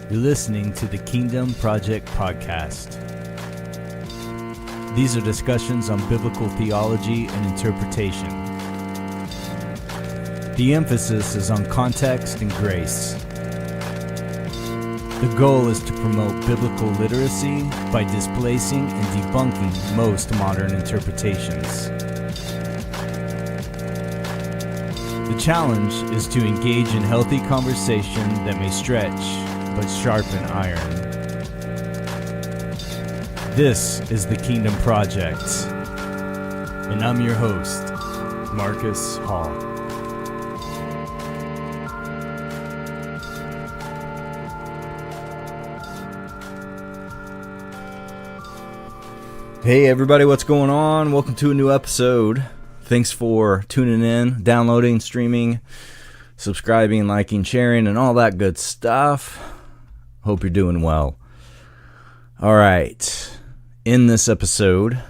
You're listening to the Kingdom Project Podcast. These are discussions on biblical theology and interpretation. The emphasis is on context and grace. The goal is to promote biblical literacy by displacing and debunking most modern interpretations. The challenge is to engage in healthy conversation that may stretch but sharpen iron. This is the Kingdom Project, and I'm your host, Marcus Hall. Hey everybody, what's going on? Welcome to a new episode. Thanks for tuning in, downloading, streaming, subscribing, liking, sharing, and all that good stuff. Hope you're doing well. All right. In this episode,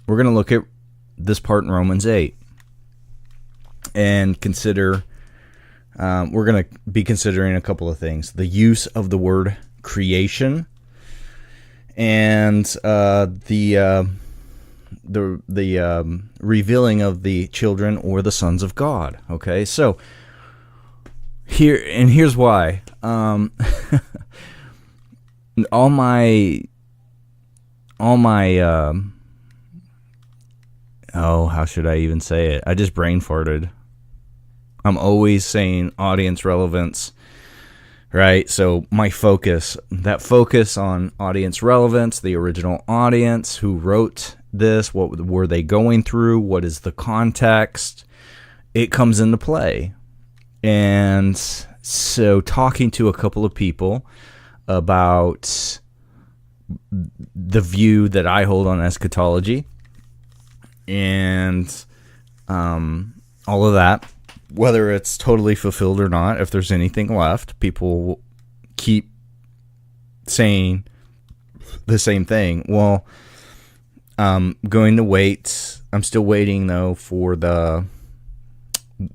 we're going to look at this part in Romans 8 and consider, we're going to be considering a couple of things. The use of the word creation and the revealing of the children or the sons of God. Okay, so here's why. All my how should I even say it? I just brain farted. I'm always saying audience relevance, right? So my focus on audience relevance, the original audience, who wrote this, what were they going through, what is the context, it comes into play. And so talking to a couple of people about the view that I hold on eschatology and all of that, whether it's totally fulfilled or not, if there's anything left, people keep saying the same thing. Well, I'm still waiting though for the,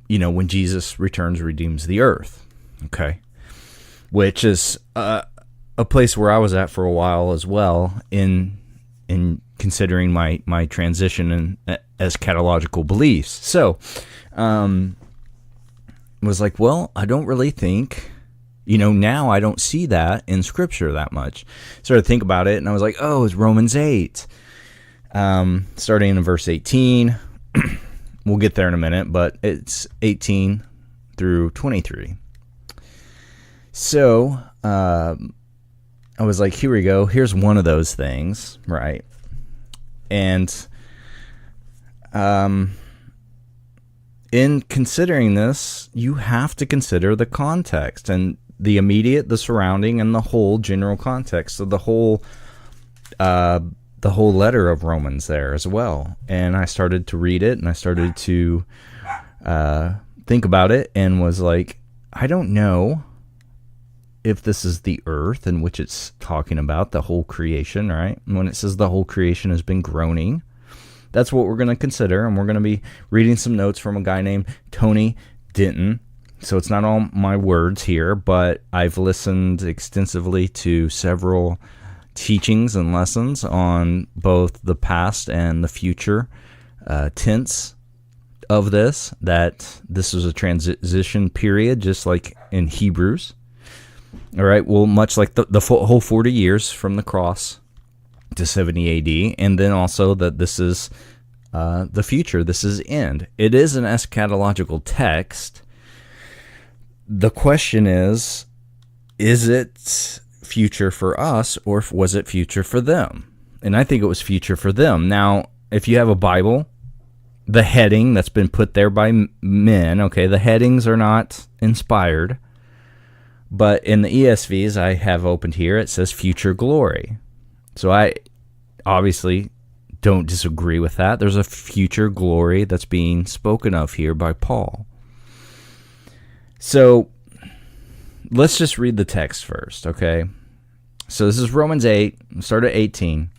when Jesus returns, redeems the earth. Okay. Which is a place where I was at for a while as well in considering my transition in eschatological beliefs. So, was like, well, I don't really think, now I don't see that in Scripture that much. Started to think about it, and I was like, oh, it's Romans 8. Starting in verse 18. We'll get there in a minute, but it's 18 through 23. So, I was like, here we go. Here's one of those things, right? And in considering this, you have to consider the context and the immediate, the surrounding, and the whole general context of the whole letter of Romans there as well. And I started to read it, and I started to think about it, and was like, I don't know if this is the earth in which it's talking about, the whole creation, right? And when it says the whole creation has been groaning, that's what we're going to consider. And we're going to be reading some notes from a guy named Tony Denton. So it's not all my words here, but I've listened extensively to several teachings and lessons on both the past and the future tense of this, that this is a transition period, just like in Hebrews. All right, well, much like the whole 40 years from the cross to 70 AD, and then also that this is the future, this is end. It is an eschatological text. The question is it future for us, or was it future for them? And I think it was future for them. Now, if you have a Bible, the heading that's been put there by men, okay, the headings are not inspired. But in the ESVs I have opened here, it says future glory. So I obviously don't disagree with that. There's a future glory that's being spoken of here by Paul. So let's just read the text first, okay? So this is Romans 8, start at 18.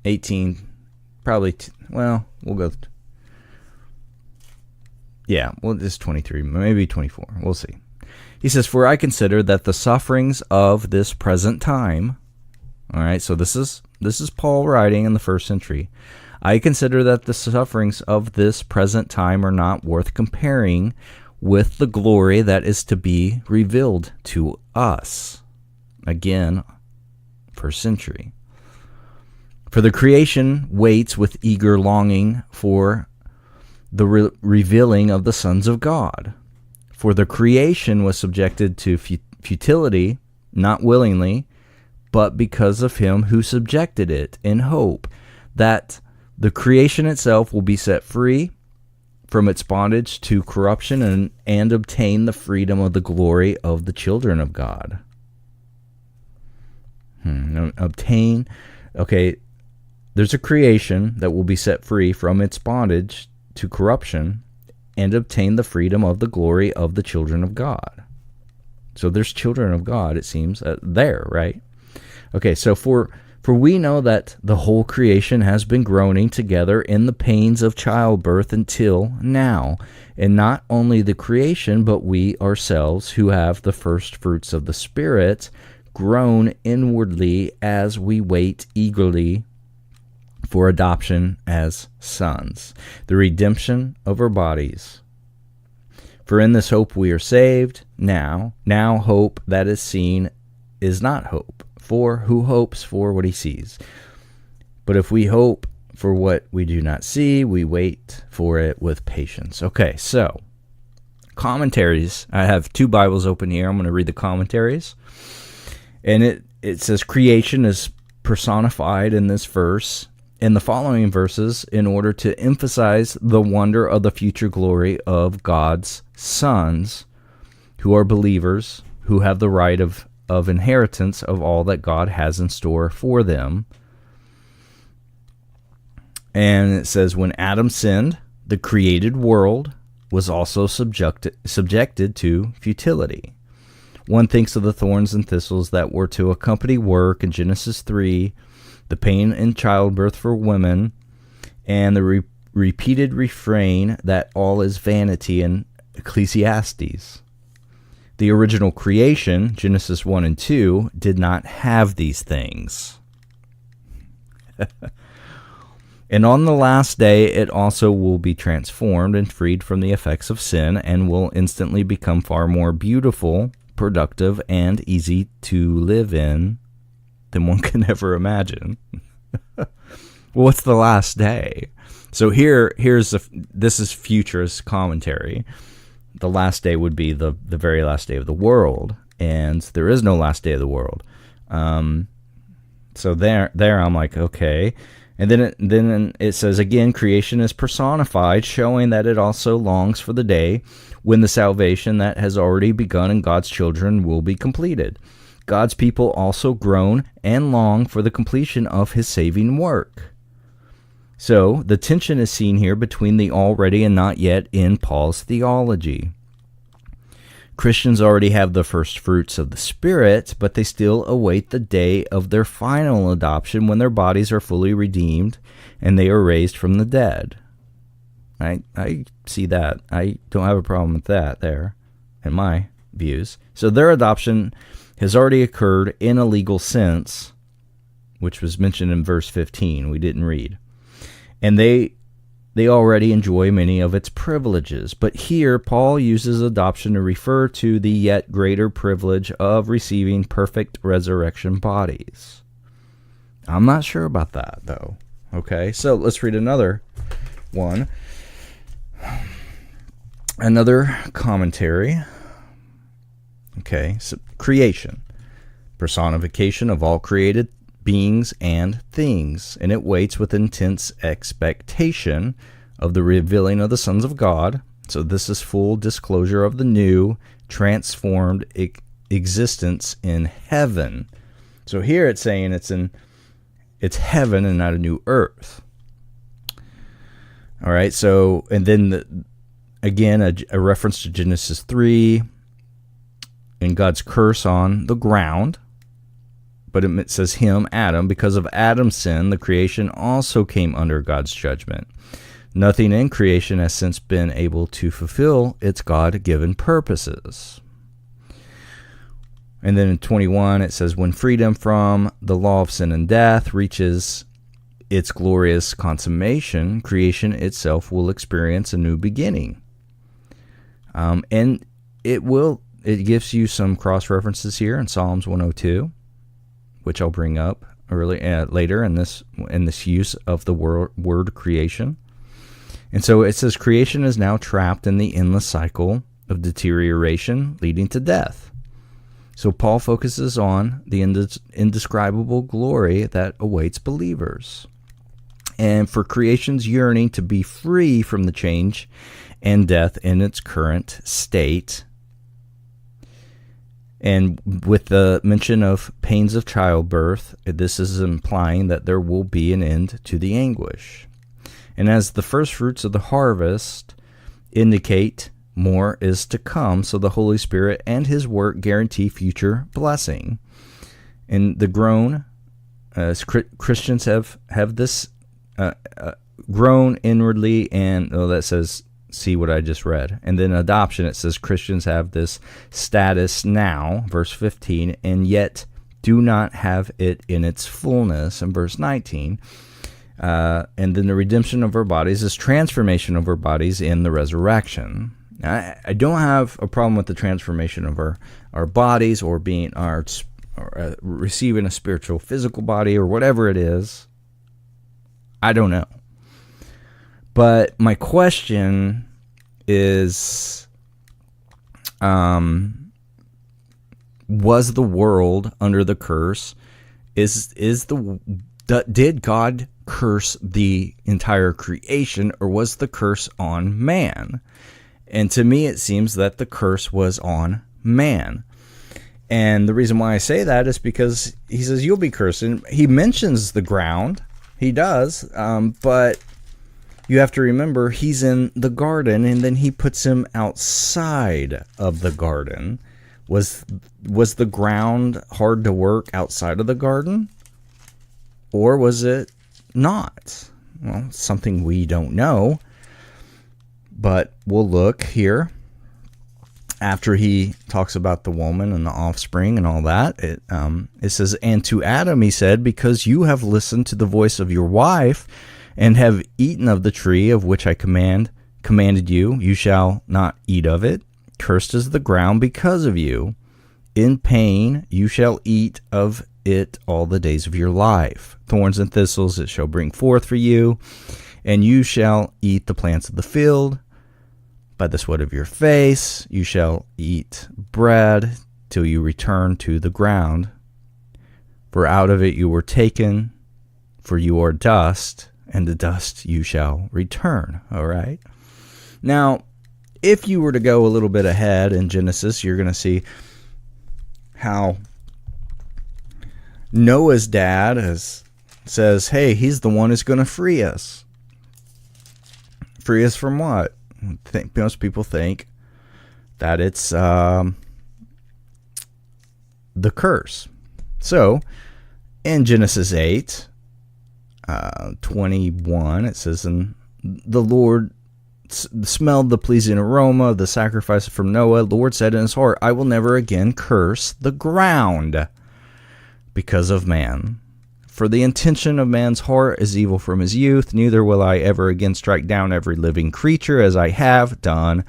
18, probably, we'll go Yeah, well, it's 23, maybe 24. We'll see. He says, "For I consider that the sufferings of this present time," all right, so this is Paul writing in the first century. "I consider that the sufferings of this present time are not worth comparing with the glory that is to be revealed to us." Again, first century. "For the creation waits with eager longing for the revealing of the sons of God. For the creation was subjected to futility, not willingly, but because of him who subjected it, in hope that the creation itself will be set free from its bondage to corruption and obtain the freedom of the glory of the children of God." Obtain, okay, there's a creation that will be set free from its bondage to corruption and obtain the freedom of the glory of the children of God. So there's children of God, it seems, there, right? Okay, so for we know that the whole creation has been groaning together in the pains of childbirth until now, and not only the creation, but we ourselves who have the first fruits of the Spirit groan inwardly as we wait eagerly for adoption as sons, the redemption of our bodies. For in this hope we are saved. Now hope that is seen is not hope. For who hopes for what he sees? But if we hope for what we do not see, we wait for it with patience. Okay, so commentaries. I have two Bibles open here. I'm going to read the commentaries. And it says creation is personified in this verse, in the following verses, in order to emphasize the wonder of the future glory of God's sons, who are believers, who have the right of inheritance of all that God has in store for them. And it says, when Adam sinned, the created world was also subjected to futility. One thinks of the thorns and thistles that were to accompany work in Genesis 3, the pain in childbirth for women, and the repeated refrain that all is vanity in Ecclesiastes. The original creation, Genesis 1 and 2, did not have these things. And on the last day, it also will be transformed and freed from the effects of sin and will instantly become far more beautiful, productive, and easy to live in than one can ever imagine. Well, what's the last day? So this is futurist commentary. The last day would be the very last day of the world, and there is no last day of the world. So there I'm like, okay. And then it says again, creation is personified, showing that it also longs for the day when the salvation that has already begun in God's children will be completed. God's people also groan and long for the completion of his saving work. So the tension is seen here between the already and not yet in Paul's theology. Christians already have the first fruits of the Spirit, but they still await the day of their final adoption when their bodies are fully redeemed and they are raised from the dead. I see that. I don't have a problem with that there in my views. So their adoption has already occurred in a legal sense, which was mentioned in verse 15. We didn't read. And they already enjoy many of its privileges. But here, Paul uses adoption to refer to the yet greater privilege of receiving perfect resurrection bodies. I'm not sure about that, though. Okay, so let's read another one. Another commentary. Okay, so creation, personification of all created beings and things, and it waits with intense expectation of the revealing of the sons of God. So this is full disclosure of the new, transformed existence in heaven. So here it's saying it's heaven and not a new earth. All right, so, and then again, a reference to Genesis 3 and God's curse on the ground. But it says him, Adam, because of Adam's sin, the creation also came under God's judgment. Nothing in creation has since been able to fulfill its God-given purposes. And then in 21, it says, when freedom from the law of sin and death reaches its glorious consummation, creation itself will experience a new beginning. And it gives you some cross-references here in Psalms 102, which I'll bring up later in this use of the word creation. And so it says creation is now trapped in the endless cycle of deterioration leading to death. So Paul focuses on the indescribable glory that awaits believers, and for creation's yearning to be free from the change and death in its current state. And with the mention of pains of childbirth, this is implying that there will be an end to the anguish. And as the first fruits of the harvest indicate, more is to come, so the Holy Spirit and his work guarantee future blessing. And the groan, as Christians have this grown inwardly, and that says, see what I just read. And then adoption, it says Christians have this status now, verse 15, and yet do not have it in its fullness, in verse 19. And then the redemption of our bodies is transformation of our bodies in the resurrection. I don't have a problem with the transformation of our bodies, or being receiving a spiritual physical body, or whatever it is. I don't know. But my question is, was the world under the curse? Did God curse the entire creation, or was the curse on man? And to me, it seems that the curse was on man. And the reason why I say that is because he says, you'll be cursed. And he mentions the ground. He does. But you have to remember, he's in the garden, and then he puts him outside of the garden. Was the ground hard to work outside of the garden? Or was it not? Well, something we don't know. But we'll look here. After he talks about the woman and the offspring and all that, it says, and to Adam he said, because you have listened to the voice of your wife, and have eaten of the tree of which I commanded you, you shall not eat of it. Cursed is the ground because of you. In pain you shall eat of it all the days of your life. Thorns and thistles it shall bring forth for you, and you shall eat the plants of the field. By the sweat of your face you shall eat bread till you return to the ground. For out of it you were taken, for you are dust, and to dust you shall return. All right. Now, if you were to go a little bit ahead in Genesis, you're going to see how Noah's dad says, hey, he's the one who's going to free us. Free us from what? Most people think that it's the curse. So, in Genesis 8, 21, it says, and the Lord smelled the pleasing aroma of the sacrifice from Noah. The Lord said in his heart, I will never again curse the ground because of man. For the intention of man's heart is evil from his youth, neither will I ever again strike down every living creature as I have done,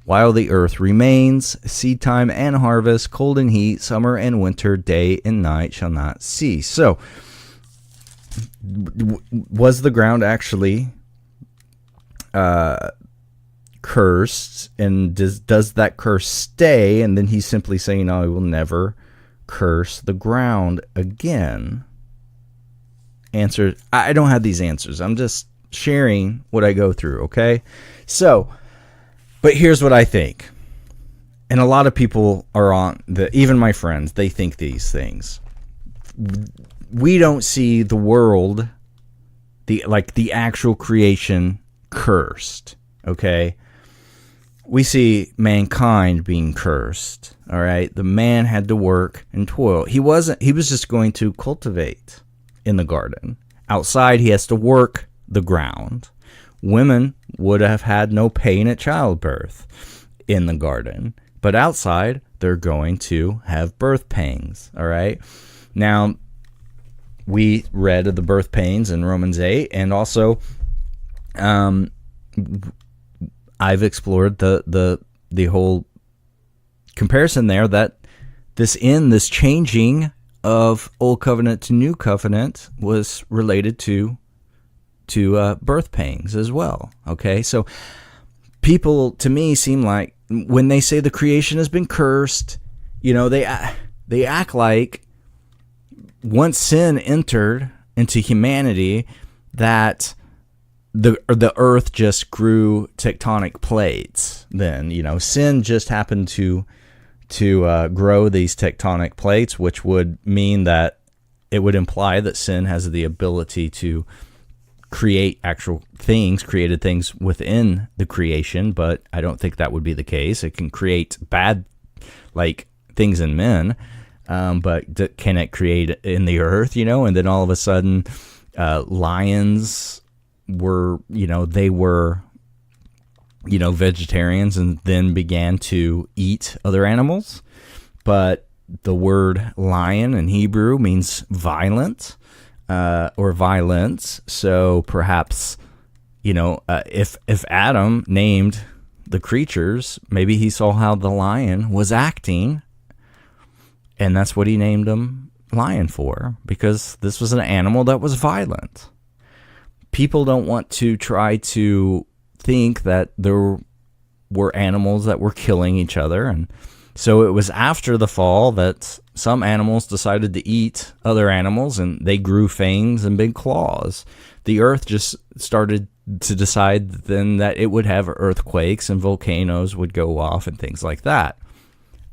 while the earth remains. Seed time and harvest, cold and heat, summer and winter, day and night shall not cease. So, was the ground actually cursed, and does that curse stay? And then he's simply saying, I will never curse the ground again. Answer, I don't have these answers. I'm just sharing what I go through, okay? So, but here's what I think. And a lot of people are even my friends, they think these things. We don't see the world, the actual creation cursed, okay? We see mankind being cursed, all right? The man had to work and toil. He was just going to cultivate in the garden. Outside, he has to work the ground. women would have had no pain at childbirth in the garden. But outside, they're going to have birth pangs, all right? Now, we read of the birth pains in Romans 8, and also I've explored the whole comparison there, that this changing of Old Covenant to New Covenant was related to birth pangs as well, okay? So people, to me, seem like when they say the creation has been cursed, they act like once sin entered into humanity, that the earth just grew tectonic plates. Then, sin just happened to grow these tectonic plates, which would mean that it would imply that sin has the ability to create actual things, created things within the creation, but I don't think that would be the case. It can create bad, like, things in men, but can it create in the earth, And then all of a sudden, lions were, they were, vegetarians, and then began to eat other animals. But the word lion in Hebrew means violent, or violence. So perhaps, if Adam named the creatures, maybe he saw how the lion was acting, and that's what he named him lion for, because this was an animal that was violent. People don't want to try to think that there were animals that were killing each other, and so it was after the fall that some animals decided to eat other animals, and they grew fangs and big claws. The earth just started to decide then that it would have earthquakes and volcanoes would go off and things like that.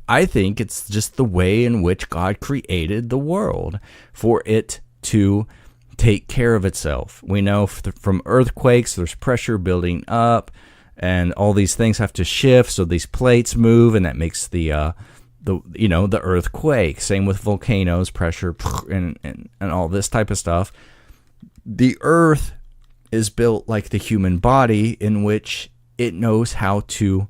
I think it's just the way in which God created the world for it to take care of itself. We know from earthquakes, there's pressure building up, and all these things have to shift, so these plates move, and that makes the earthquake. Same with volcanoes, pressure, and all this type of stuff. The earth is built like the human body, in which it knows how to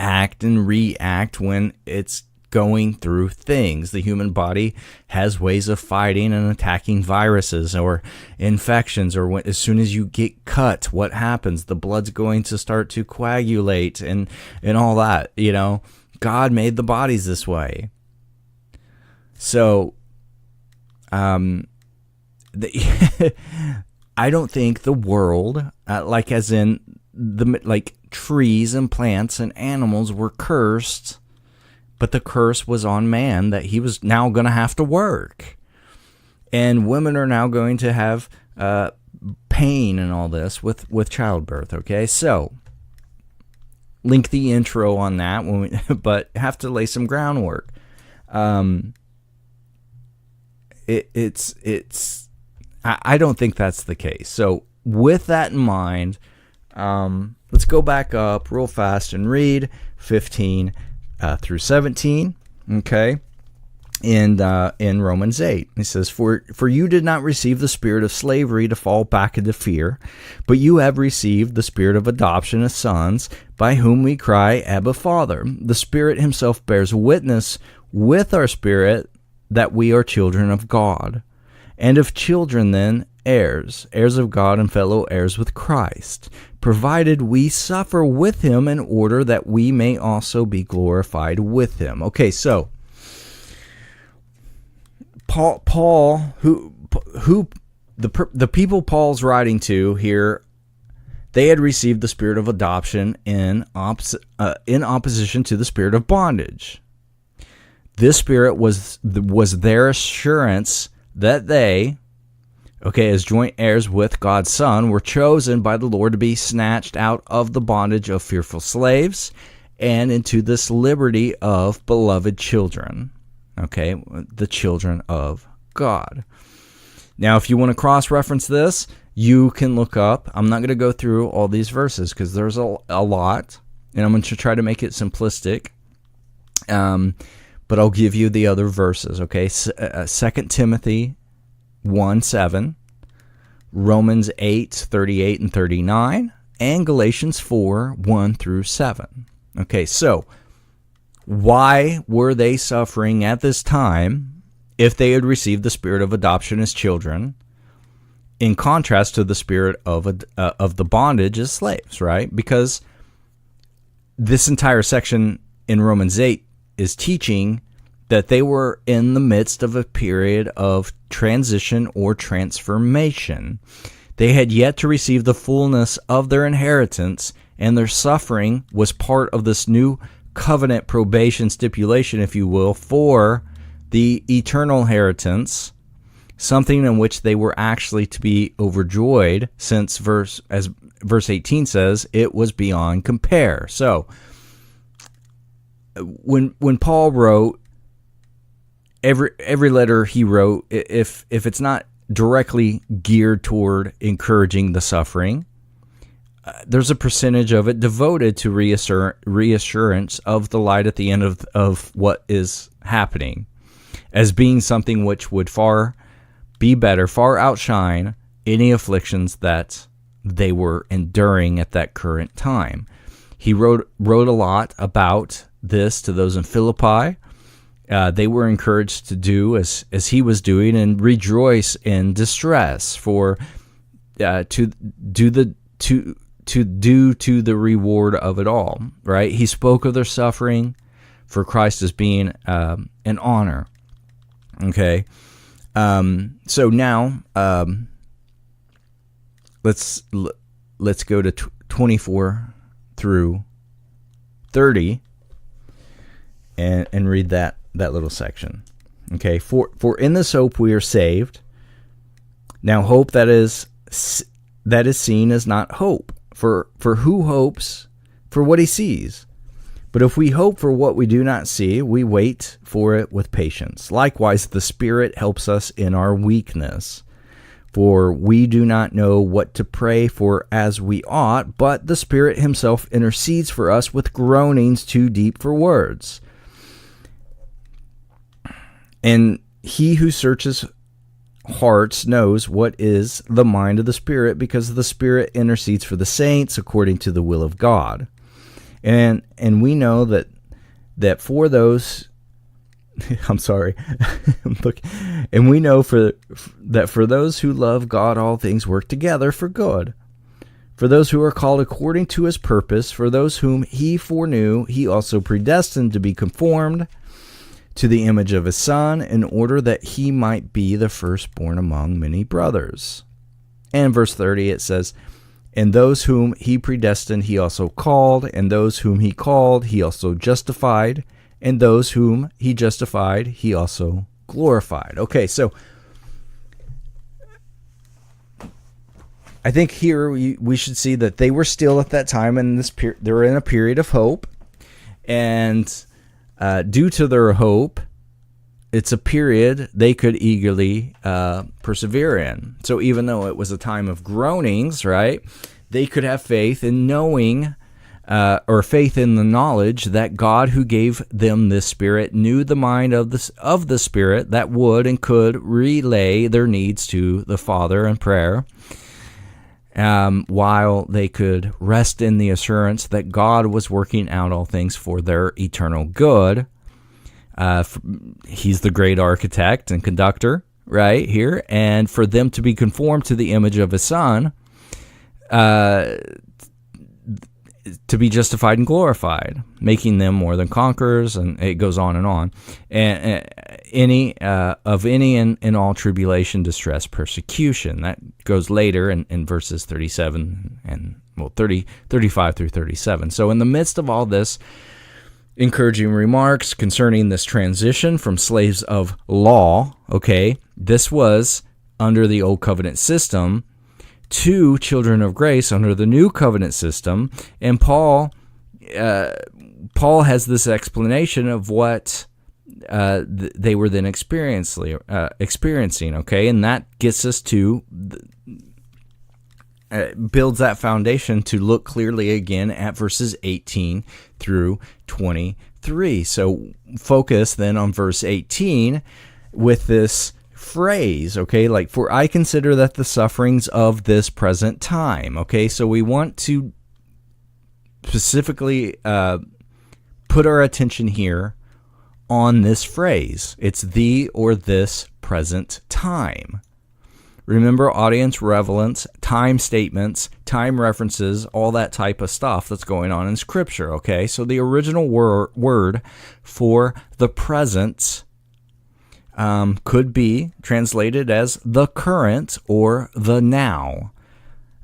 act and react when it's going through things. The human body has ways of fighting and attacking viruses or infections, or as soon as you get cut, what happens? The blood's going to start to coagulate and all that, God made the bodies this way. So, I don't think the world, like as in trees and plants and animals were cursed, but the curse was on man that he was now going to have to work. And women are now going to have pain and all this with childbirth, okay? So, lengthy intro on that, but have to lay some groundwork. I don't think that's the case. So, with that in mind, let's go back up real fast and read 15 through 17, okay, in Romans 8. It says, For you did not receive the spirit of slavery to fall back into fear, but you have received the spirit of adoption as sons, by whom we cry, Abba, Father. The Spirit himself bears witness with our spirit that we are children of God. And if children, then heirs, heirs of God and fellow heirs with Christ, provided we suffer with him in order that we may also be glorified with him. Okay, so Paul, who the people Paul's writing to here, they had received the spirit of adoption in opposition to the spirit of bondage. This spirit was their assurance that they, as joint heirs with God's Son, were chosen by the Lord to be snatched out of the bondage of fearful slaves and into this liberty of beloved children. Okay, the children of God. Now, if you want to cross-reference this, you can look up. I'm not going to go through all these verses because there's a lot, and I'm going to try to make it simplistic. But I'll give you the other verses, okay? 2 Timothy 1:7. Romans 8:38 and 39, and Galatians 4:1 through 7. Okay, so why were they suffering at this time if they had received the spirit of adoption as children, in contrast to the spirit of the bondage as slaves, right? Because this entire section in Romans 8 is teaching that they were in the midst of a period of transition or transformation. They had yet to receive the fullness of their inheritance, and their suffering was part of this new covenant probation stipulation, if you will, for the eternal inheritance, something in which they were actually to be overjoyed, since verse 18 says, it was beyond compare. So when Paul wrote, every letter he wrote, if it's not directly geared toward encouraging the suffering, there's a percentage of it devoted to reassurance of the light at the end of what is happening, as being something which would far be better, far outshine any afflictions that they were enduring at that current time. He wrote a lot about this to those in Philippi. They were encouraged to do as he was doing, and rejoice in distress, for to do to the reward of it all. Right? He spoke of their suffering for Christ as being an honor. Okay, so now let's go to 24 through 30 and read that little section. Okay, for in this hope we are saved. Now hope that is seen is not hope. For who hopes for what he sees? But if we hope for what we do not see, we wait for it with patience. Likewise, the Spirit helps us in our weakness. For we do not know what to pray for as we ought, but the Spirit himself intercedes for us with groanings too deep for words. And he who searches hearts knows what is the mind of the Spirit, because the Spirit intercedes for the saints according to the will of God. And we know that for those, I'm sorry, look, and we know that for those who love God, all things work together for good. For those who are called according to his purpose, for those whom he foreknew, he also predestined to be conformed to the image of his Son, in order that he might be the firstborn among many brothers. And verse 30, it says, and those whom he predestined, he also called, and those whom he called, he also justified, and those whom he justified, he also glorified. Okay, so I think here we should see that they were still at that time in this they were in a period of hope, and due to their hope, it's a period they could eagerly persevere in. So even though it was a time of groanings, right, they could have faith in knowing, or faith in the knowledge that God, who gave them this Spirit, knew the mind of the Spirit that would and could relay their needs to the Father in prayer, while they could rest in the assurance that God was working out all things for their eternal good. He's the great architect and conductor right here, and for them to be conformed to the image of his Son, to be justified and glorified, making them more than conquerors, and it goes on and on. And any in all tribulation, distress, persecution. That goes later in verses 37 and 35 through 37. So in the midst of all this, encouraging remarks concerning this transition from slaves of law, okay, this was under the old covenant system, to children of grace under the new covenant system. And Paul has this explanation of what they were then experiencing, okay, and that gets us to builds that foundation to look clearly again at verses 18 through 23. So focus then on verse 18 with this phrase, okay, like, for I consider that the sufferings of this present time, okay, so we want to specifically put our attention here on this phrase. It's the or this present time. Remember, audience relevance, time statements, time references, all that type of stuff that's going on in Scripture, okay? So the original word for the present could be translated as the current or the now,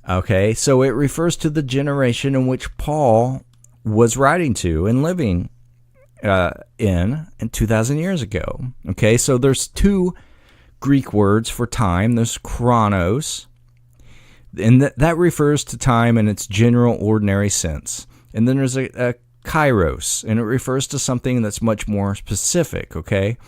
okay? So it refers to the generation in which Paul was writing to and living in 2,000 years ago, okay? So there's two Greek words for time. There's chronos, and that refers to time in its general ordinary sense. And then there's a kairos, and it refers to something that's much more specific, okay?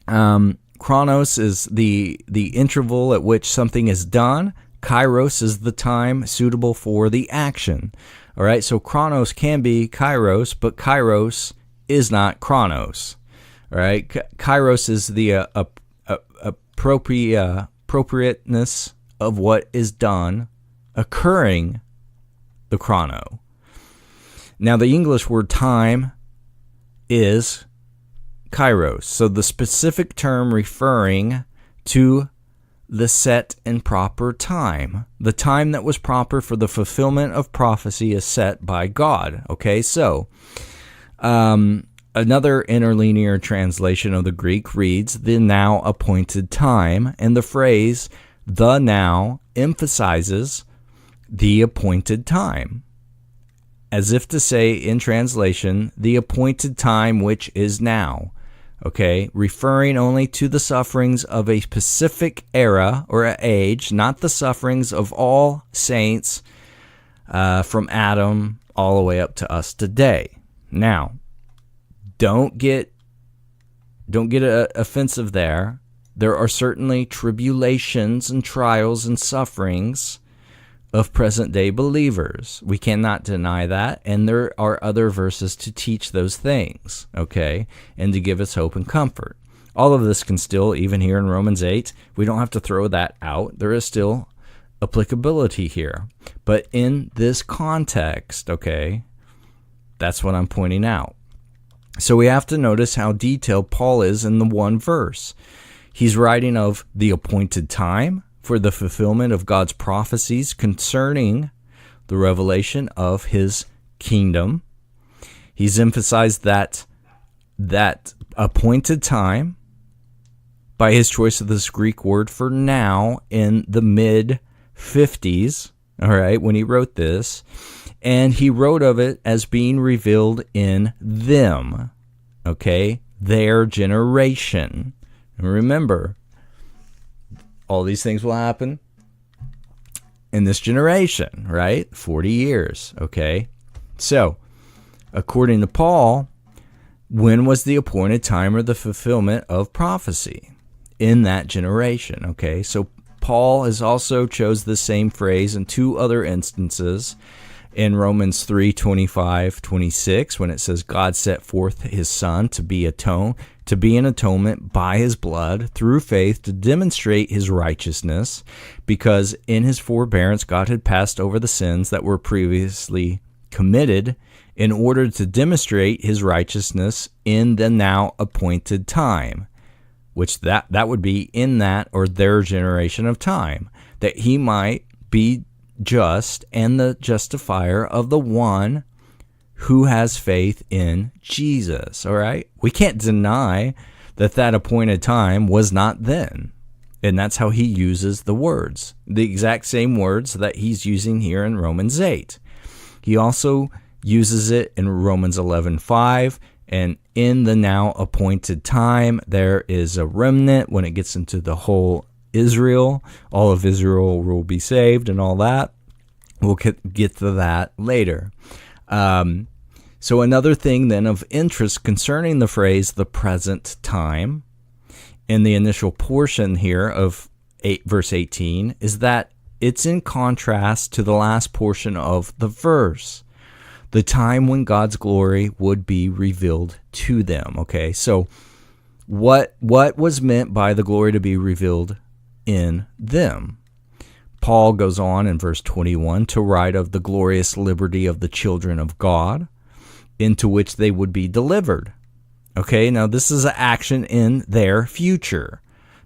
Chronos is the interval at which something is done. Kairos is the time suitable for the action. All right, so chronos can be kairos, but kairos is not chronos. All right, kairos is the appropriateness of what is done occurring, the chrono. Now, the English word time is kairos, so the specific term referring to the set and proper time. The time that was proper for the fulfillment of prophecy is set by God. Okay, so another interlinear translation of the Greek reads, the now appointed time, and the phrase, the now, emphasizes the appointed time, as if to say in translation, the appointed time which is now. Okay, referring only to the sufferings of a specific era or age, not the sufferings of all saints from Adam all the way up to us today. Now, don't get offensive there. There are certainly tribulations and trials and sufferings of present-day believers. We cannot deny that, and there are other verses to teach those things, okay, and to give us hope and comfort. All of this can still, even here in Romans 8, we don't have to throw that out. There is still applicability here. But in this context, okay, that's what I'm pointing out. So we have to notice how detailed Paul is in the one verse. He's writing of the appointed time for the fulfillment of God's prophecies concerning the revelation of his kingdom. He's emphasized that appointed time by his choice of this Greek word for now in the mid-50s, all right, when he wrote this. And he wrote of it as being revealed in them, okay, their generation. And remember, all these things will happen in this generation, right? 40 years, okay? So, according to Paul, when was the appointed time or the fulfillment of prophecy? In that generation, okay? So, Paul has also chose the same phrase in two other instances. In Romans 3:25-26, when it says God set forth his Son to be an atonement by his blood through faith to demonstrate his righteousness, because in his forbearance God had passed over the sins that were previously committed in order to demonstrate his righteousness in the now appointed time, which that would be in that or their generation of time, that he might be just and the justifier of the one who has faith in Jesus. All right, we can't deny that appointed time was not then, and that's how he uses the words, the exact same words that he's using here in Romans 8. He also uses it in Romans 11:5, and in the now appointed time there is a remnant. When it gets into the whole Israel, all of Israel will be saved and all that. We'll get to that later. So another thing then of interest concerning the phrase the present time in the initial portion here of verse 18 is that it's in contrast to the last portion of the verse, the time when God's glory would be revealed to them. Okay, so what was meant by the glory to be revealed in them. Paul goes on in verse 21 to write of the glorious liberty of the children of God, into which they would be delivered. Okay, now this is an action in their future.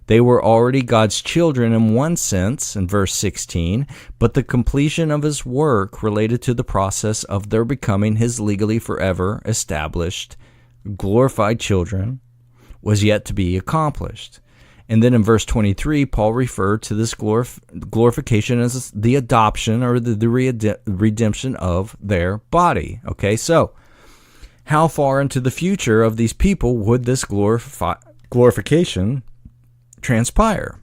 They were already God's children in one sense, in verse 16, but the completion of his work related to the process of their becoming his legally forever established, glorified children was yet to be accomplished. And then in verse 23, Paul referred to this glorification as the adoption or the redemption of their body. Okay, so how far into the future of these people would this glorification transpire?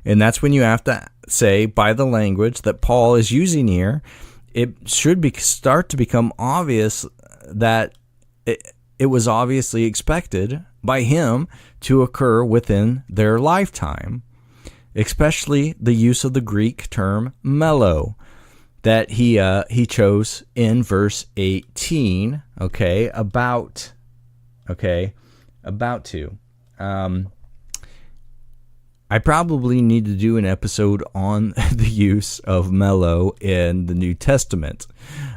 And that's when you have to say, by the language that Paul is using here, it should start to become obvious that it was obviously expected by him to occur within their lifetime, especially the use of the Greek term mello that he chose in verse 18. About to. I probably need to do an episode on the use of mello in the New Testament.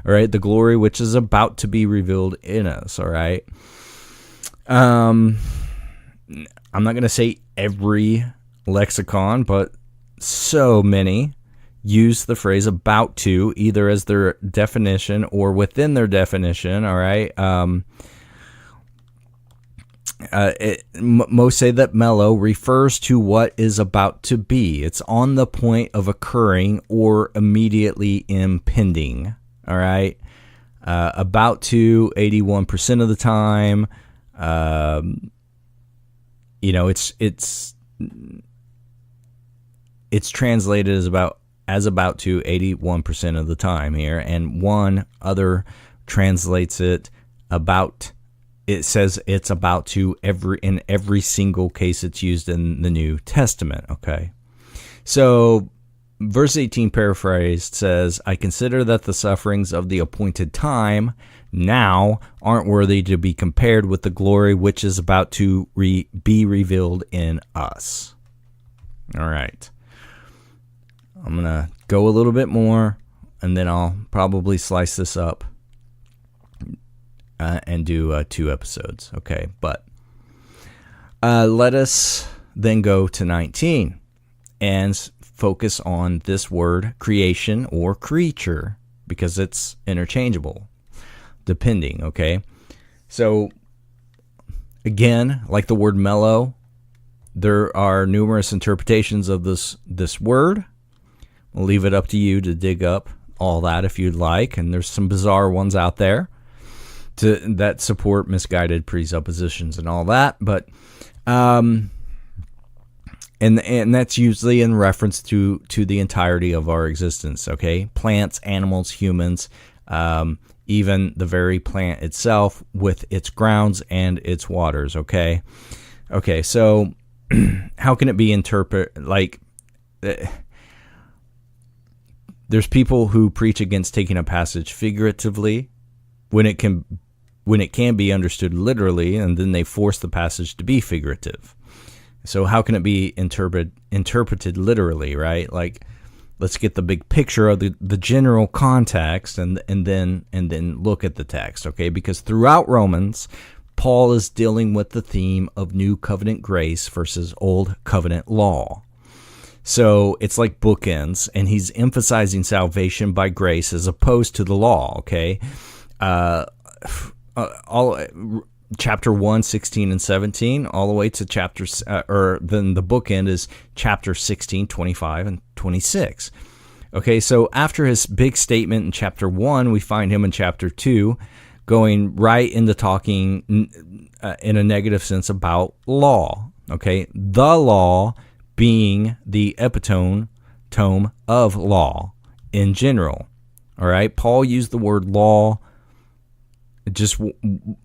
All right, the glory which is about to be revealed in us. All right. I'm not going to say every lexicon, but so many use the phrase about to, either as their definition or within their definition, all right? Most say that mello refers to what is about to be. It's on the point of occurring or immediately impending, all right? About to 81% of the time. It's translated as about to 81% of the time here, and one other translates it about. It says it's about to in every single case it's used in the New Testament. Okay, so verse 18 paraphrased says, "I consider that the sufferings of the appointed time now aren't worthy to be compared with the glory which is about to be revealed in us." All right. I'm going to go a little bit more, and then I'll probably slice this up and do 2 episodes. Okay, but let us then go to 19 and focus on this word creation or creature, because it's interchangeable, depending, okay? So, again, like the word mellow, there are numerous interpretations of this word. I'll leave it up to you to dig up all that if you'd like, and there's some bizarre ones out there that support misguided presuppositions and all that, but and that's usually in reference to the entirety of our existence, okay? Plants, animals, humans, even the very plant itself with its grounds and its waters, okay? Okay, so how can it be interpreted? Like, there's people who preach against taking a passage figuratively when it can be understood literally, and then they force the passage to be figurative. So how can it be interpreted literally, right? Like, let's get the big picture of the general context and then look at the text, okay? Because throughout Romans, Paul is dealing with the theme of new covenant grace versus old covenant law. So it's like bookends, and he's emphasizing salvation by grace as opposed to the law, okay? Chapter 1, 16, and 17, all the way to then the bookend is chapter 16, 25, and 26. Okay, so after his big statement in chapter 1, we find him in chapter 2 going right into talking in a negative sense about law, okay? The law being the epitome of law in general, all right? Paul used the word law just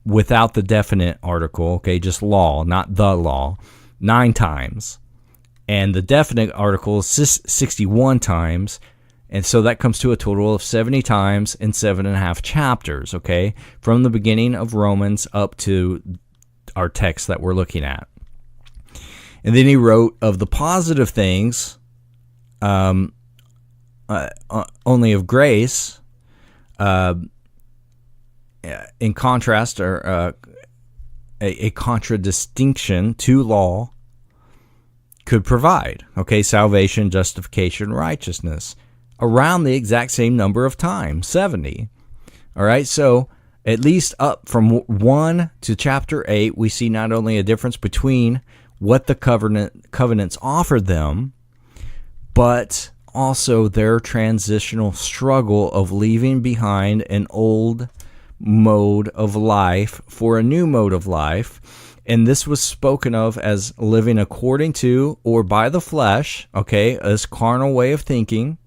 without the definite article, okay, just law, not the law, 9 times. And the definite article is 61 times, and so that comes to a total of 70 times in 7.5 chapters, okay, from the beginning of Romans up to our text that we're looking at. And then he wrote of the positive things, only of grace, in contrast, or a contradistinction to law could provide. Okay, salvation, justification, righteousness, around the exact same number of times, 70. All right, so at least up from 1 to chapter 8, we see not only a difference between what the covenants offered them, but also their transitional struggle of leaving behind an old mode of life for a new mode of life. And this was spoken of as living according to or by the flesh, okay, this carnal way of thinking,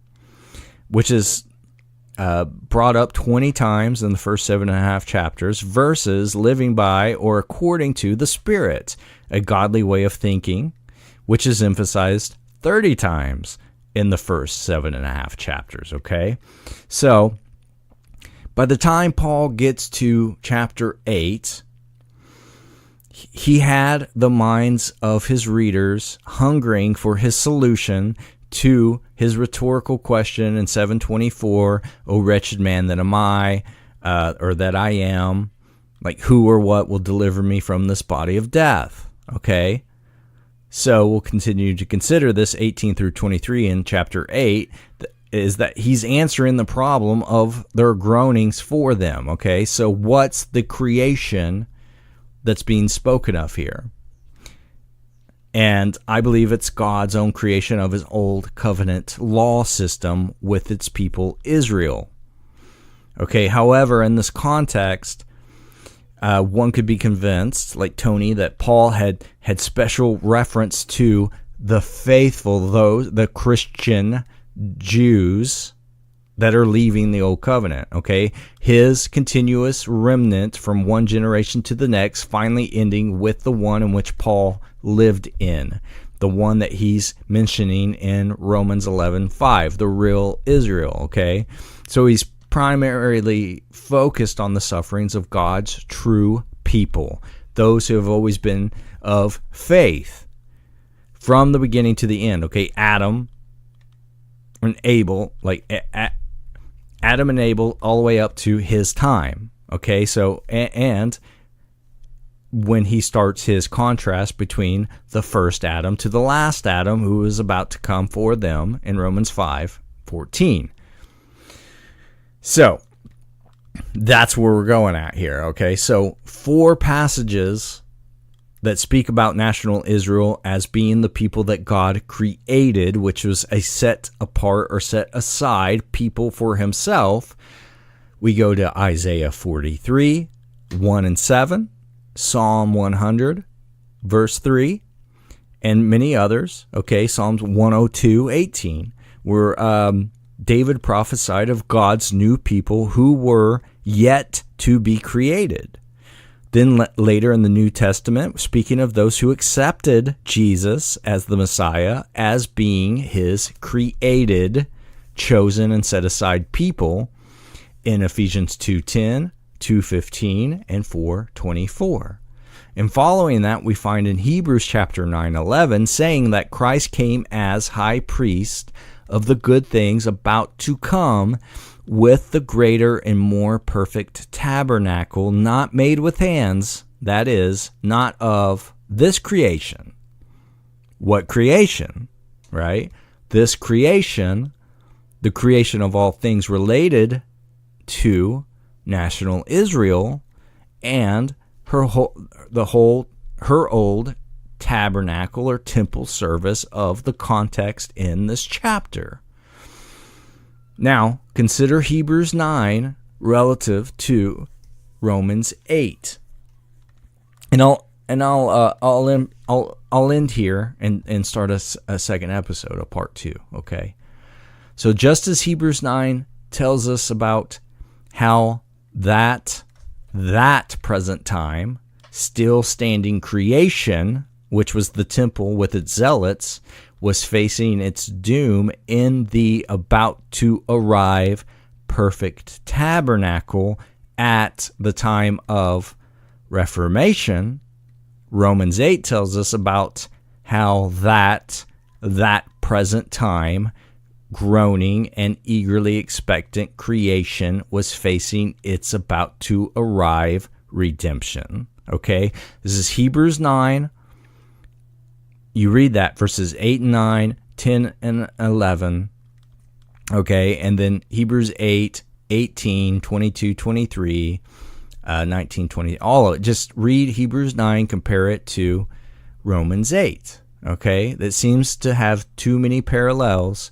which is brought up 20 times in the first 7.5 chapters, versus living by or according to the Spirit, a godly way of thinking, which is emphasized 30 times in the first 7.5 chapters, okay? So, by the time Paul gets to chapter 8, he had the minds of his readers hungering for his solution to his rhetorical question in 7:24, "O wretched man that am I, or that I am, like who or what will deliver me from this body of death?" Okay? So we'll continue to consider this 18 through 23 in chapter 8, is that he's answering the problem of their groanings for them. Okay? So what's the creation that's being spoken of here? And I believe it's God's own creation of his old covenant law system with its people Israel. Okay, however, in this context, one could be convinced, like Tony, that Paul had special reference to the faithful, the Christian Jews that are leaving the old covenant, okay? His continuous remnant from one generation to the next, finally ending with the one in which Paul lived in, the one that he's mentioning in Romans 11:5, the real Israel, okay? So he's primarily focused on the sufferings of God's true people, those who have always been of faith from the beginning to the end, okay? Adam and Abel, Adam and Abel all the way up to his time, okay? So, and when he starts his contrast between the first Adam to the last Adam, who is about to come for them in Romans 5:14. So, that's where we're going at here, okay? So, 4 passages that speak about national Israel as being the people that God created, which was a set apart or set aside people for himself. We go to Isaiah 43, 1 and 7, Psalm 100, verse 3, and many others. Okay, Psalms 102, 18, where David prophesied of God's new people who were yet to be created. Then later in the New Testament, speaking of those who accepted Jesus as the Messiah, as being his created, chosen, and set aside people, in Ephesians 2:10, 2:15, and 4:24. And following that, we find in Hebrews chapter 9:11 saying that Christ came as high priest of the good things about to come, with the greater and more perfect tabernacle, not made with hands, that is, not of this creation. What creation? Right? This creation, the creation of all things related to national Israel, and her old tabernacle or temple service of the context in this chapter. Now, consider Hebrews 9 relative to Romans 8. And I'll end here and start a second episode, a part 2, okay? So just as Hebrews 9 tells us about how that present time, still standing creation, which was the temple with its zealots, was facing its doom in the about to arrive perfect tabernacle at the time of Reformation, Romans 8 tells us about how that present time, groaning and eagerly expectant creation was facing its about to arrive redemption. Okay? This is Hebrews 9. You read that, verses 8 and 9, 10 and 11. Okay? And then Hebrews 8, 18, 22, 23, 19, 20. All of it. Just read Hebrews 9, compare it to Romans 8. Okay? That seems to have too many parallels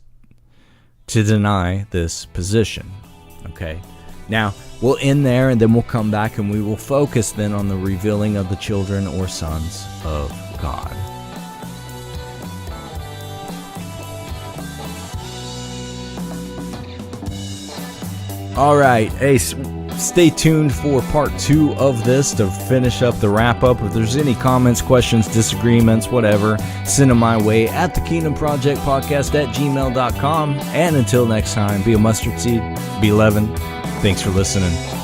to deny this position. Okay? Now, we'll end there, and then we'll come back and we will focus then on the revealing of the children or sons of God. All right. Hey, stay tuned for part 2 of this to finish up the wrap-up. If there's any comments, questions, disagreements, whatever, send them my way at thekingdomprojectpodcast@gmail.com. And until next time, be a mustard seed, be leaven. Thanks for listening.